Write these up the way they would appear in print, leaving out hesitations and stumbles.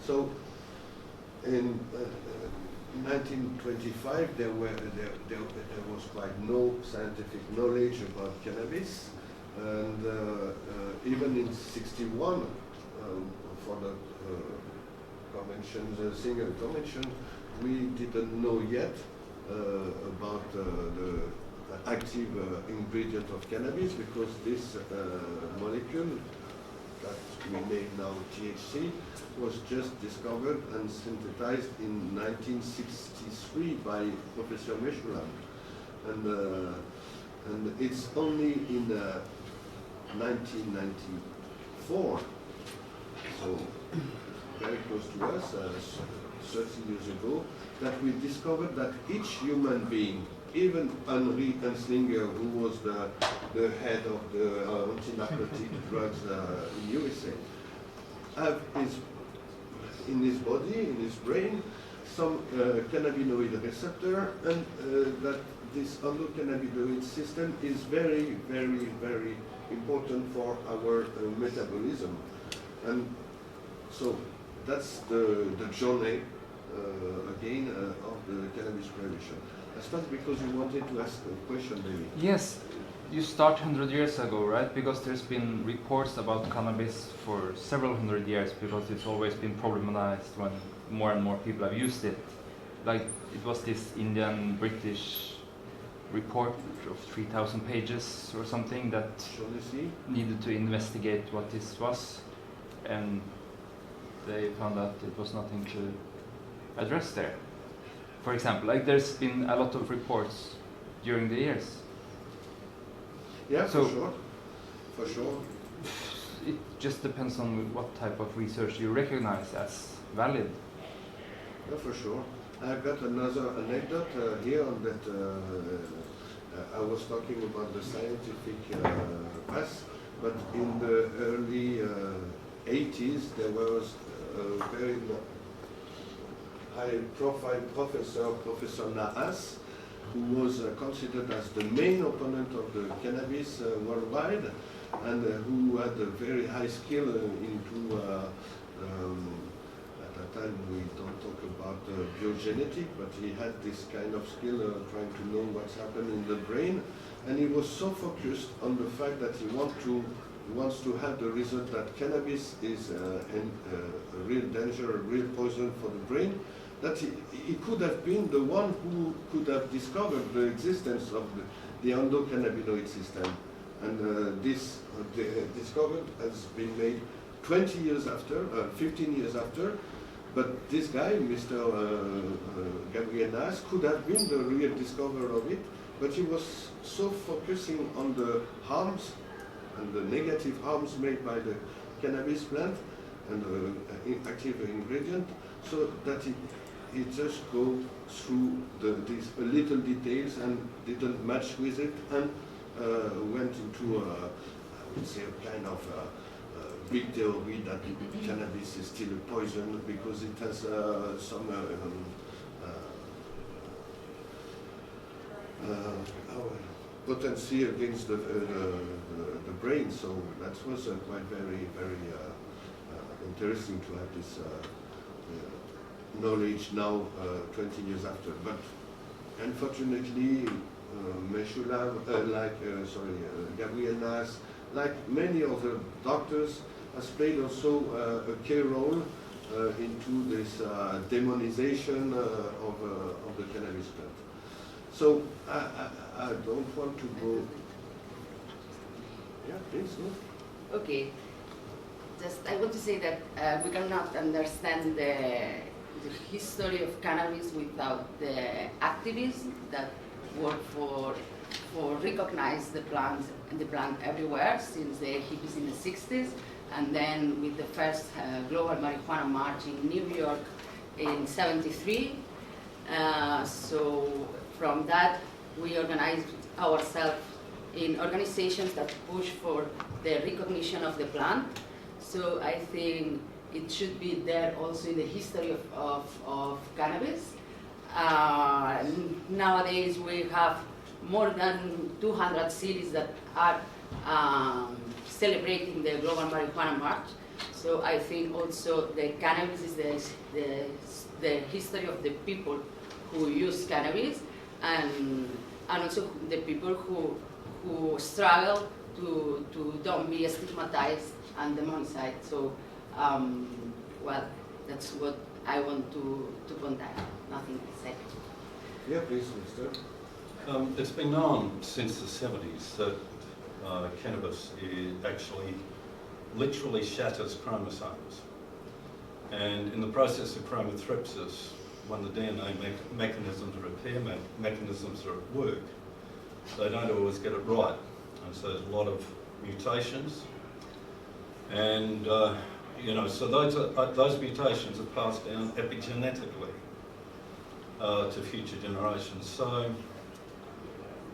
So in 1925, there was quite no scientific knowledge about cannabis, and even in '61, for the convention, the single convention, we didn't know yet about the active ingredient of cannabis, because this molecule that we name now THC was just discovered and synthesized in 1963 by Professor Meshulam, and it's only in 1994, so very close to us, 30 years ago, that we discovered that each human being, even Henry Anslinger, who was the head of the anti-narcotic drugs in USA, have in his body, in his brain, some cannabinoid receptor, and that this endocannabinoid system is very, very, very important for our metabolism. And so that's the journey, again, of the cannabis prohibition. I started because you wanted to ask a question, maybe. Yes, you start 100 years ago, right? Because there's been reports about cannabis for several hundred years, because it's always been problematized when more and more people have used it. Like, it was this Indian-British report of 3,000 pages or something that needed to investigate what this was, and they found out it was nothing to address there. For example, like, there's been a lot of reports during the years. Yeah, so for sure. For sure. It just depends on what type of research you recognize as valid. Yeah, for sure. I've got another anecdote here on that. I was talking about the scientific past, but in the early 80s, there was a very high-profile professor, Professor Nahas, who was considered as the main opponent of the cannabis worldwide, and who had a very high skill into, at that time we don't talk about biogenetic, but he had this kind of skill trying to know what's happened in the brain, and he was so focused on the fact that he wants to have the result that cannabis is a real danger, a real poison for the brain, that he could have been the one who could have discovered the existence of the endocannabinoid system. And this discovery has been made 20 years after, 15 years after, but this guy, Mr. Gabriel Nas, could have been the real discoverer of it, but he was so focusing on the harms and the negative harms made by the cannabis plant and the active ingredient, so that he just go through these little details and didn't match with it, and went into, I would say, a kind of big theory that cannabis is still a poison because it has some potency against the brain. So that was quite very, very interesting to have this knowledge now, 20 years after. But unfortunately, Meshulam, Gabriel Nas, like many other doctors, has played also a key role into this demonization of the cannabis plant. So I don't want to go. Yeah, please go. Okay. Just I want to say that we cannot understand the history of cannabis without the activists that work for recognize the plant everywhere since the hippies in the 60s, and then with the first global marijuana march in New York in '73. So from that we organized ourselves in organizations that push for the recognition of the plant. So I think it should be there also in the history of cannabis. Nowadays we have more than 200 cities that are celebrating the Global Marijuana March. So I think also the cannabis is the history of the people who use cannabis, and also the people who struggle to don't be stigmatized and demonized. So, well, that's what I want to contact. Nothing to say. Yeah, please, Mr. It's been known since the 70s that cannabis actually literally shatters chromosomes. And in the process of chromothripsis, when the DNA mechanisms, repair mechanisms are at work, they don't always get it right. And so there's a lot of mutations. And, so those mutations are passed down epigenetically to future generations. So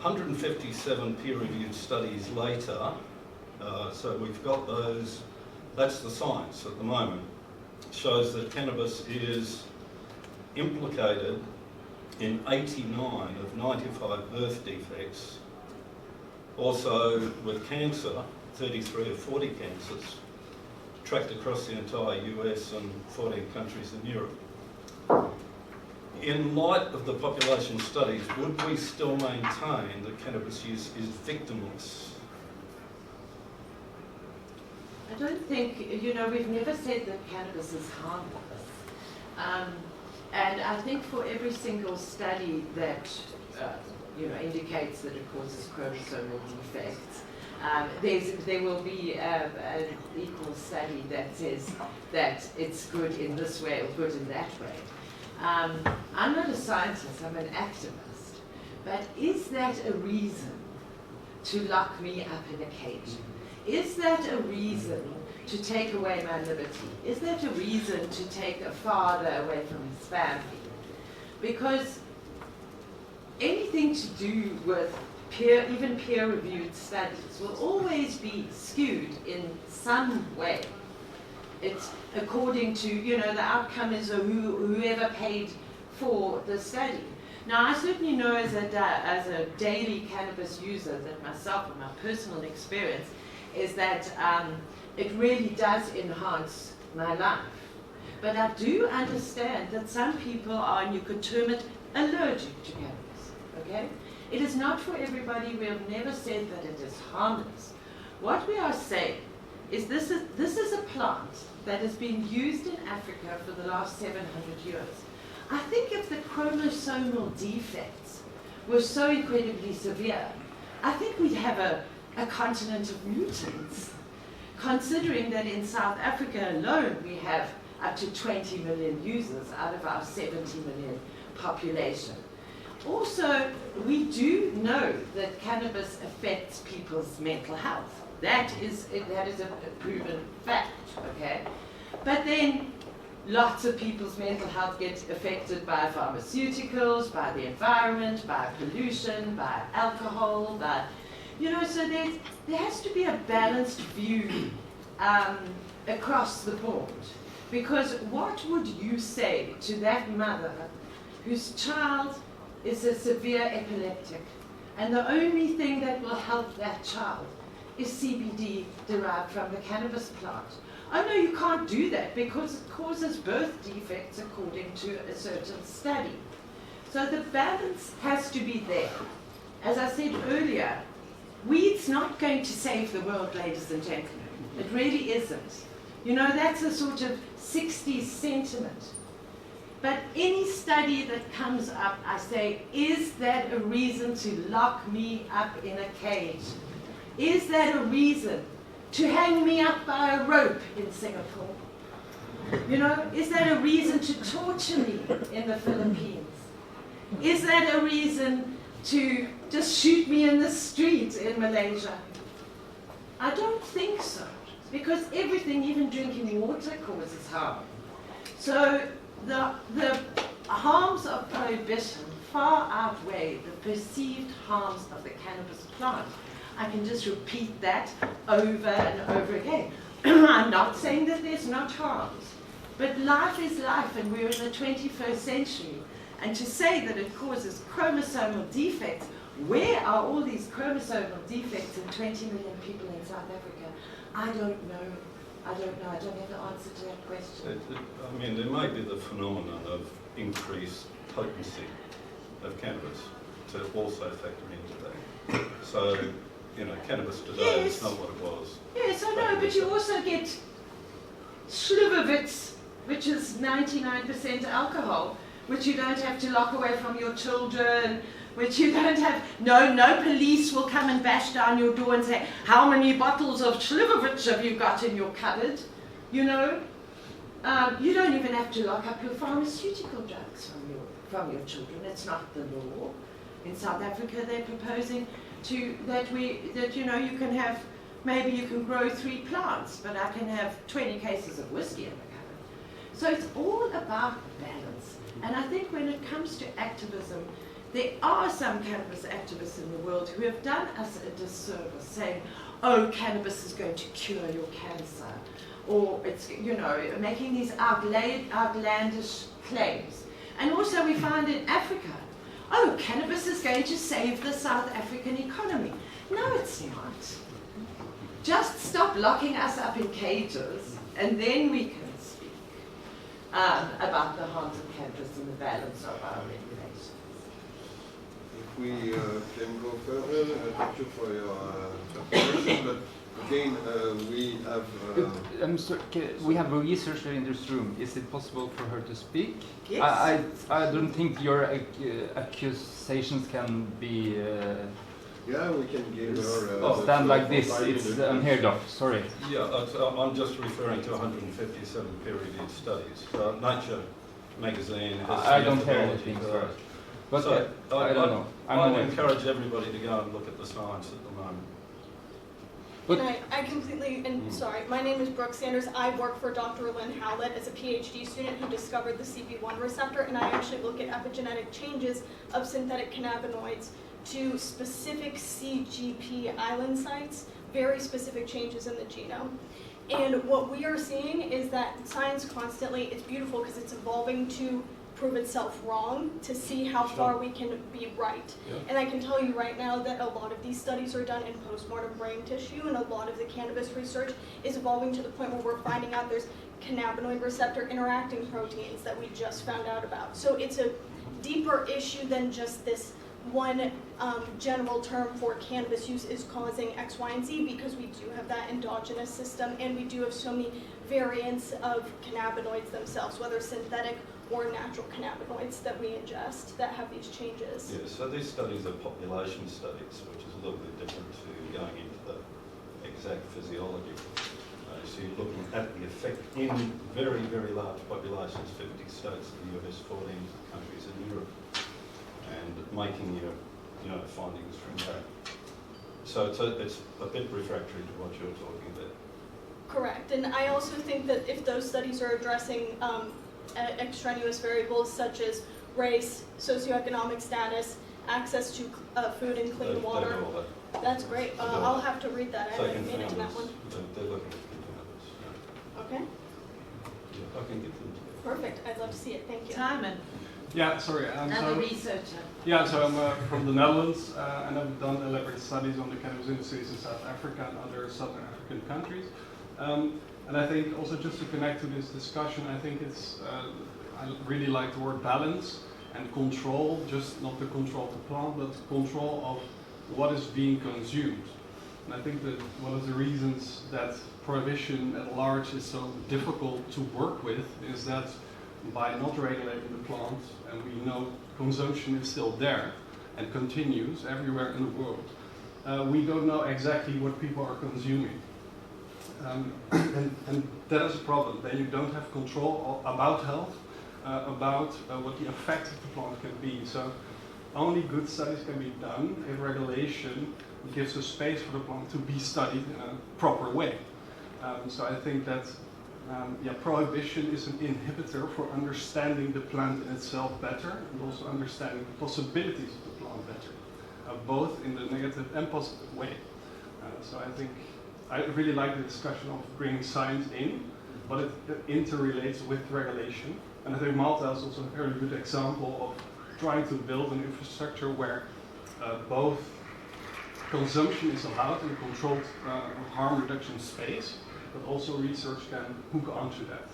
157 peer-reviewed studies later, so we've got those, that's the science at the moment, shows that cannabis is implicated in 89 of 95 birth defects, also with cancer, 33 of 40 cancers, tracked across the entire US and 14 countries in Europe. In light of the population studies, would we still maintain that cannabis use is victimless? I don't think, we've never said that cannabis is harmless. And I think for every single study that, indicates that it causes chromosomal defects, there will be an equal study that says that it's good in this way or good in that way. I'm not a scientist, I'm an activist. But is that a reason to lock me up in a cage? Is that a reason to take away my liberty? Is that a reason to take a father away from his family? Because anything to do with even peer-reviewed studies will always be skewed in some way. It's according to, the outcome is whoever paid for the study. Now, I certainly know as a daily cannabis user that myself, and my personal experience, is that it really does enhance my life. But I do understand that some people are, and you could term it, allergic to cannabis, okay? It is not for everybody. We have never said that it is harmless. What we are saying is this is a plant that has been used in Africa for the last 700 years. I think if the chromosomal defects were so incredibly severe, I think we'd have a continent of mutants, considering that in South Africa alone we have up to 20 million users out of our 70 million population. Also, we do know that cannabis affects people's mental health. That is a proven fact, okay? But then lots of people's mental health gets affected by pharmaceuticals, by the environment, by pollution, by alcohol, by, so there has to be a balanced view across the board. Because what would you say to that mother whose child is a severe epileptic, and the only thing that will help that child is CBD derived from the cannabis plant? Oh no, you can't do that because it causes birth defects according to a certain study. So the balance has to be there. As I said earlier, weed's not going to save the world, ladies and gentlemen. It really isn't. That's a sort of 60s sentiment. But any study that comes up, I say, is that a reason to lock me up in a cage? Is that a reason to hang me up by a rope in Singapore? Is that a reason to torture me in the Philippines? Is that a reason to just shoot me in the street in Malaysia? I don't think so, because everything, even drinking water, causes harm. So the harms of prohibition far outweigh the perceived harms of the cannabis plant. I can just repeat that over and over again. I'm not saying that there's not harms, but life is life, and we're in the 21st century. And to say that it causes chromosomal defects, where are all these chromosomal defects in 20 million people in South Africa? I don't know. I don't know. I don't have the answer to that question. I mean, there may be the phenomenon of increased potency of cannabis to also factor into that. So, you know, cannabis today is not what it was. Yes, I know, but you also get Slivovitz, which is 99% alcohol, which you don't have to lock away from your children, which you don't have, no police will come and bash down your door and say, how many bottles of Slivovitz have you got in your cupboard? You know, you don't even have to lock up your pharmaceutical drugs from your children. It's not the law. In South Africa, they're proposing that you know, you can have, maybe you can grow 3 plants, but I can have 20 cases of whiskey in the cupboard. So it's all about balance. And I think when it comes to activism, there are some cannabis activists in the world who have done us a disservice, saying, oh, cannabis is going to cure your cancer, or it's, you know, making these outlandish claims. And also we find in Africa, oh, cannabis is going to save the South African economy. No, it's not. Just stop locking us up in cages, and then we can speak about the harms of cannabis and the balance of our regulations. If we can go further, thank you for your presentation, but again, we have... I'm sorry, we have a researcher in this room. Is it possible for her to speak? Yes. I don't think your accusations can be... yeah, we can give her... stand like this, 5 it's minutes. unheard of, sorry. Yeah, I'm just referring to 157 peer-reviewed studies. Nature magazine has I don't care methodology anything for for that. it. But So I don't know. I'd encourage everybody to go and look at the science at the moment. But I completely, and sorry, my name is Brooke Sanders. I work for Dr. Lynn Howlett as a PhD student who discovered the CB1 receptor, and I actually look at epigenetic changes of synthetic cannabinoids to specific CGP island sites, very specific changes in the genome. And what we are seeing is that science constantly, it's beautiful because it's evolving to prove itself wrong, to see how far we can be right. Yeah. And I can tell you right now that a lot of these studies are done in postmortem brain tissue, and a lot of the cannabis research is evolving to the point where we're finding out there's cannabinoid receptor interacting proteins that we just found out about. So it's a deeper issue than just this one general term for cannabis use is causing X, Y, and Z, because we do have that endogenous system, and we do have so many variants of cannabinoids themselves, whether synthetic or natural cannabinoids that we ingest that have these changes. Yeah, so these studies are population studies, which is a little bit different to going into the exact physiology. So you're looking at the effect in very, very large populations, 50 states in the US, 14 countries in Europe, and making your findings from that. So it's a bit refractory to what you're talking about. Correct, and I also think that if those studies are addressing extraneous variables such as race, socioeconomic status, access to food and clean water, that's great. I'll have to read that. I haven't made it to that one. They're looking at confounders. Okay, Yeah, I can get them to you. perfect. I'd love to see it. Thank you. Timon, Yeah, sorry. another researcher. Yeah, so I'm from the Netherlands, and I've done elaborate studies on the cannabis industries in South Africa and other Southern African countries. And I think also just to connect to this discussion, I think I really like the word balance and control, just not the control of the plant, but control of what is being consumed. And I think that one of the reasons that prohibition at large is so difficult to work with is that by not regulating the plant, and we know consumption is still there and continues everywhere in the world, we don't know exactly what people are consuming. And that is a problem. Then you don't have control about health, about what the effect of the plant can be. So only good studies can be done if regulation gives a space for the plant to be studied in a proper way. So I think that prohibition is an inhibitor for understanding the plant in itself better and also understanding the possibilities of the plant better, both in the negative and positive way. So I think I really like the discussion of bringing science in, but it interrelates with regulation. And I think Malta is also a very good example of trying to build an infrastructure where both consumption is allowed in a controlled harm reduction space, but also research can hook onto that.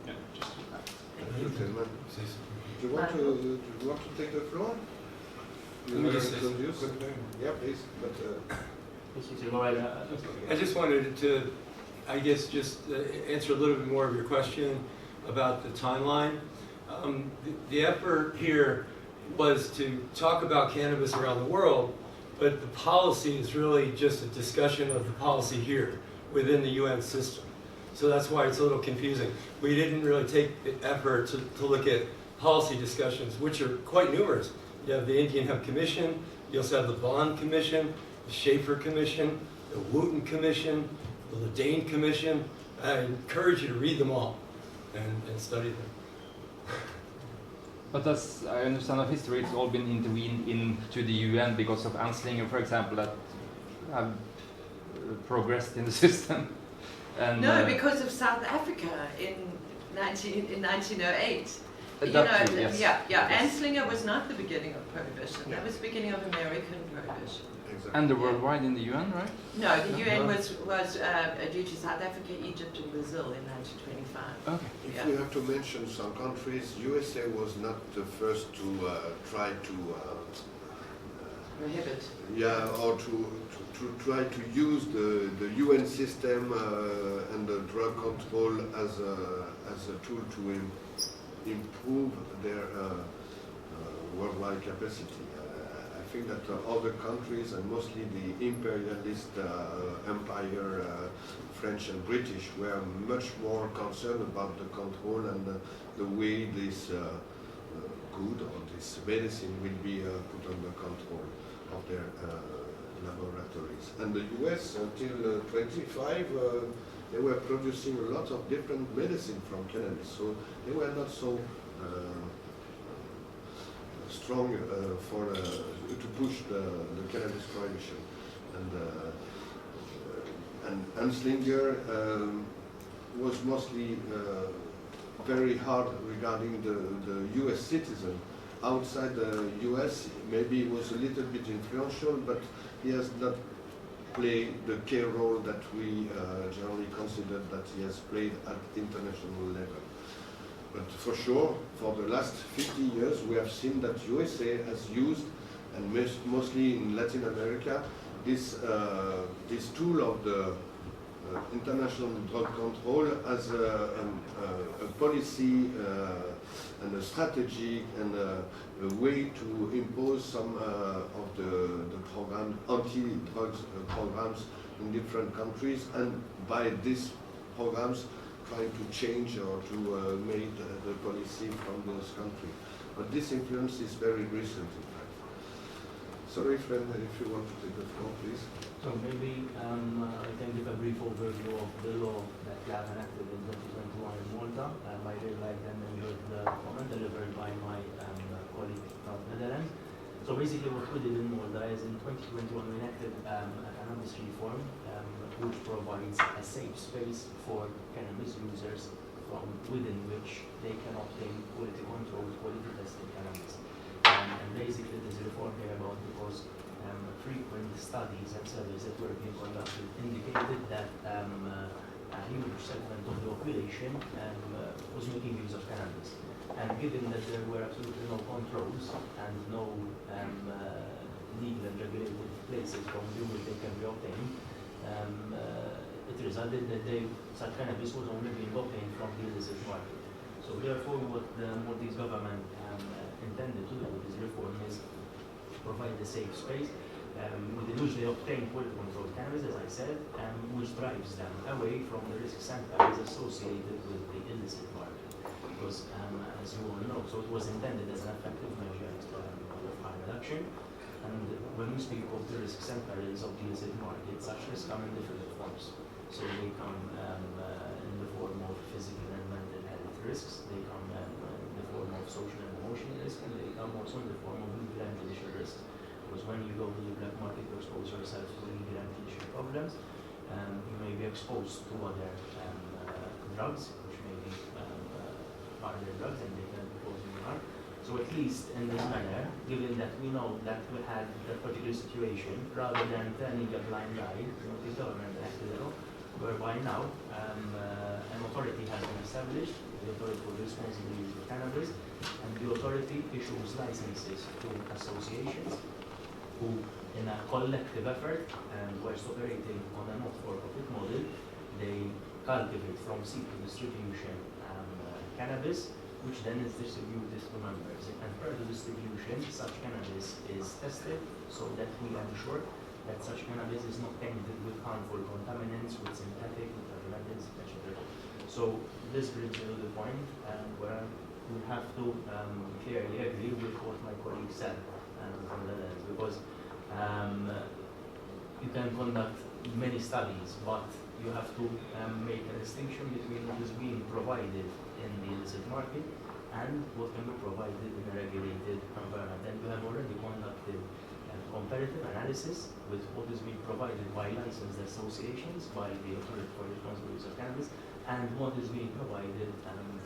Yeah, just to that. Okay, man. Do you want to take the floor? You Let me wanna just say something introduce? quick. Yeah, please. But I just wanted to, I guess, just answer a little bit more of your question about the timeline. The effort here was to talk about cannabis around the world, but the policy is really just a discussion of the policy here within the UN system. So that's why it's a little confusing. We didn't really take the effort to look at policy discussions, which are quite numerous. You have the Indian Hemp Commission, you also have the Bond Commission, the Schaefer Commission, the Wooten Commission, the Ledane Commission. I encourage you to read them all and study them. But as I understand of history, it's all been intervened into the UN because of Anslinger, for example, that have progressed in the system. And, No, because of South Africa in 1908. You that know, too, yes. yeah. Yes. Anslinger was not the beginning of prohibition. That was the beginning of American prohibition. exactly. And the worldwide in the UN, right? No, the UN was due to South Africa, Egypt, and Brazil in 1925. Okay. If Yeah. we have to mention some countries, USA was not the first to try to Prohibit. or to try to use the UN system and the drug control as a tool to improve their worldwide capacity. I think that other countries, and mostly the imperialist empire, French and British, were much more concerned about the control and the way this good or this medicine will be put under control of their laboratories. And the US, until 25, they were producing a lot of different medicine from cannabis, so they were not so strong to push the cannabis prohibition. And Anslinger was mostly very hard regarding the US citizen. Outside the US, maybe he was a little bit influential, but he has not played the key role that we generally consider that he has played at international level. But for sure, for the last 50 years, we have seen that USA has used, and mostly in Latin America, this tool of the international drug control as a policy and a strategy and a way to impose some of the program, anti-drugs programs in different countries, and by these programs trying to change or to make the policy from those countries. But this influence is very recent, in fact. Sorry, friend, if you want to take the floor, please. So maybe I can give a brief overview of the law that got enacted in 2021 in Malta. I really liked and enjoyed the comment delivered by my colleague from Netherlands. So basically what we did in Malta is in 2021 we enacted a cannabis reform which provides a safe space for cannabis users from within which they can obtain quality controlled, quality tested cannabis. And basically this reform came about because frequent studies and surveys that were being conducted indicated that a huge segment of the population was making use of cannabis. And given that there were absolutely no controls and no legal and regulated places from which they can be obtained, it resulted that such cannabis was only being obtained from the illicit market. So therefore what the Maltese government intended to do with this reform is provide a safe space with which they obtain quality controlled cannabis, as I said, which drives them away from the risks and perils associated with the illicit market. Because, as you all know, so it was intended as an effective measure of harm reduction. And when we speak of the risks and perils of the illicit market, such risks come in different forms. So they come in the form of physical and mental health risks, they come in the form of social and emotional risks, and they come also in the form of legal and judicial risks. Because when you go to the black market, you expose yourself to legal and judicial problems. You may be exposed to other drugs, which may be harder drugs, and they can cause you harm. So at least in this manner, given that we know that we had that particular situation, rather than turning a blind eye, the government acted whereby now an authority has been established, the Authority for the Responsible Use of Cannabis, and the authority issues licenses to associations who, in a collective effort and whilst operating on a not-for-profit model, they cultivate from seed to distribution cannabis, which then is distributed to members. And per the distribution, such cannabis is tested so that we ensure that such cannabis is not tainted with harmful contaminants, with synthetic, with aromatics, etc. So this brings me to the point where we have to clearly agree with what my colleague said from the lens, because you can conduct many studies, but you have to make a distinction between what is being provided in the illicit market and what can be provided in a regulated environment. And we have already conducted comparative analysis with what is being provided by licensed associations, by the Authority for the Responsible Use of Cannabis, and what is being provided